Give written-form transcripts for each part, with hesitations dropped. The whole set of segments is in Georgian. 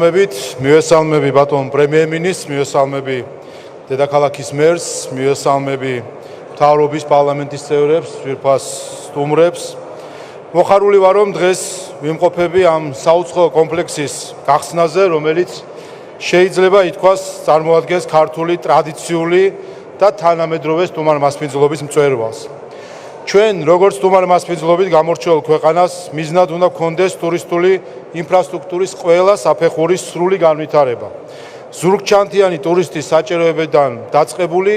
მოგესალმებით, მივესალმები ბატონ პრემიერ-მინისტრს, მივესალმები დედაქალაქის მერს, მივესალმები მთავრობის პარლამენტის წევრებს, ძვირფას სტუმრებს. მოხარული ვარ, რომ დღეს ვიმყოფები ამ საუცხოო კომპლექსის გახსნაზე, რომელიც შეიძლება ითქვას წარმოადგენს ქართული ტრადიციული და თანამედროვე სტუმარ-მასპინძლობის მწვერვალს. ჩვენ, როგორც სტუმარ-მასპინძლობით გამორჩეულ ქვეყანას, მიზნად უნდა გქონდეს ტურისტული ინფრასტრუქტურის ყველა საფეხურის სრული განვითარება. ზურგჩანთიანი ტურისტის საჭიროებებიდან დაწყებული,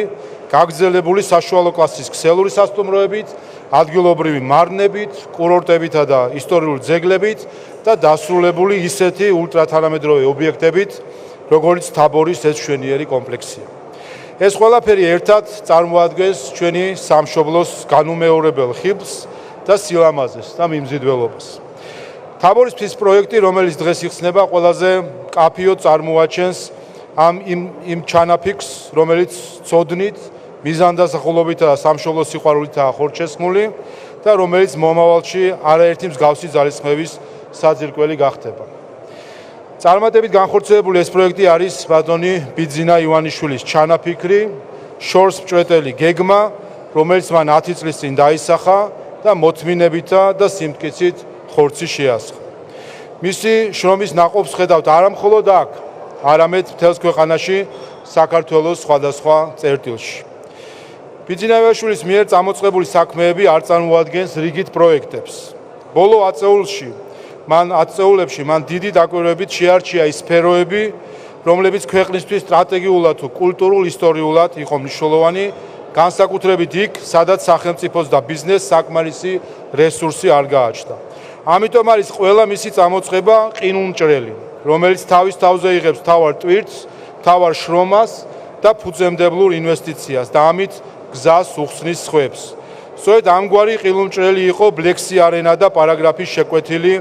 გაგრძელებული საშუალო კლასის ქსელური სასტუმროებით, ადგილობრივი მარნებით, კურორტებითა და ისტორიული ძეგლებით და დასრულებული ისეთი ულტრათანამედროვე ობიექტებით, როგორც თაბორის ეს მშვენიერი კომპლექსია. ეს ყველაფერი ერთად წარმოადგენს ჩვენი სამშობლოს განუმეორებელ ხიბლს და სილამაზეს და მიმზიდველობას. თაბორის მთის პროექტი, რომელიც დღეს იხსნება, ყველაზე მკაფიოდ წარმოაჩენს იმ ჩანაფიქს, რომელიც ცოდნით, მიზანდასახულობითა და სამშობლოს სიყვარულითაა ხორჩესმული და რომელიც მომავალში არაერთი მსგავსი ძალისხმევის საძირკველი გახდება. წარმატებით განხორციელებული ეს პროექტი არის ბატონი ბიძინა ივანიშვილის ჩანაფიქრი, შორს მჭვრეტელი გეგმა, რომელიც მან 10 წლის წინ დაისახა და მოთმინებითა და სიმტკიცით ხორცი შეასხა. მისი შრომის ნაყოფს ხედავთ არა მხოლოდ აქ, არამედ მთელს ქვეყანაში, საქართველოს სხვადასხვა წერტილში. ბიძინა ივანიშვილის მიერ წამოწყებული საქმეები არ წარმოადგენს რიგით პროექტებს. ბოლო 10 წეულებში მან დიდი დაკვირვებით შეარჩია ის სფეროები, რომლებიც ქვეყნისთვის სტრატეგიულად თუ კულტურულ-ისტორიულად იყო მნიშვნელოვანი, განსაკუთრებით იქ, სადაც სახელმწიფოს და ბიზნესს საკმარისი რესურსი არ გააჩნდა. ამიტომ არის ყველა მისი წამოწყება ყინულმჭრელი, რომელიც თავის თავზე იღებს მთავარ ტვირთს, მთავარ შრომას და ფუძემდებლურ ინვესტიციას და ამით გზას უხსნის სხვებს. სწორედ ამგვარი ყინულმჭრელი იყო ბლექსი არენა და პარაგრაფის შეკვეთილი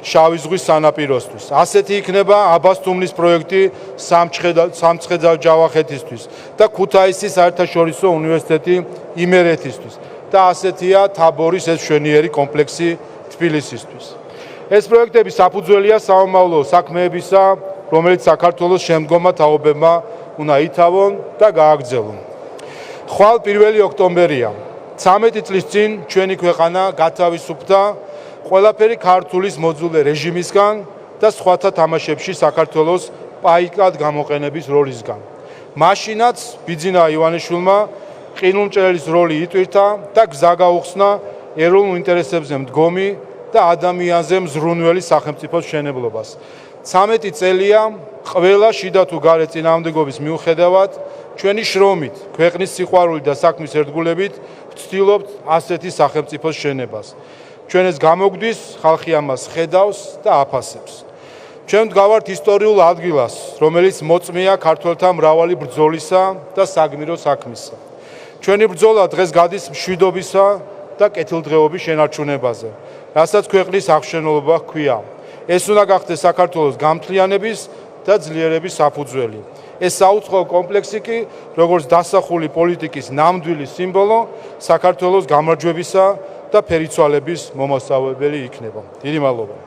შავი ზღვის სანაპიროსთვის. ასეთი იქნება აბასთუმნის პროექტი სამცხე-ჯავახეთისთვის და ქუთაისის საერთაშორისო უნივერსიტეტი იმერეთისთვის და ასეთია თაბორის ეს მშვენიერი კომპლექსი თბილისისთვის. ეს პროექტები საფუძველია სამომავლო საქმეებისა, რომელიც საქართველოს შემდგომმა თაობებმა უნდა ითავონ და გააგრძელონ. ხვალ 1 ოქტომბერია. 13 წლის წინ ჩვენი ქვეყანა გათავისუფლდა ყველაფერი ქართულის მოძულე რეჟიმისგან და სხვათა თამაშებში საქართველოს პაიკად გამოყენების როლისგან. მაშინაც ბიძინა ივანიშვილმა ყინულმჭრელის როლი იტვირთა და გზა გაუხსნა ეროვნულ ინტერესებზე მდგომი და ადამიანზე მზრუნველი სახელმწიფოს მშენებლობას. 13 წელია ყველა შიდა თუ გარე წინააღმდეგობის მიუხედავად ჩვენი შრომით, ქვეყნის სიყვარულით და საქმის ერთგულებით ვცდილობთ ასეთი სახელმწიფოს შენებას. ჩვენ ეს გამოგვდის, ხალხი ამას ხედავს და აფასებს. ჩვენ ვდგავართ ისტორიულ ადგილას, რომელიც მოწმეა ქართველთა მრავალი ბრძოლისა და საგმირო საქმისა. ჩვენი ბრძოლა დღეს გადის მშვიდობისა და კეთილდღეობის შენარჩუნებაზე, რასაც ქვეყნის აღმშენებლობა ჰქვია. ეს უნდა გახდეს საქართველოს გამთლიანების და ძლიერების საფუძველი. ეს საუცხოო კომპლექსი კი, როგორც დასახული პოლიტიკის ნამდვილი სიმბოლო, საქართველოს გამარჯვებისა და ფერიცვალების მომასწავლებელი იქნება. დიდი მადლობა.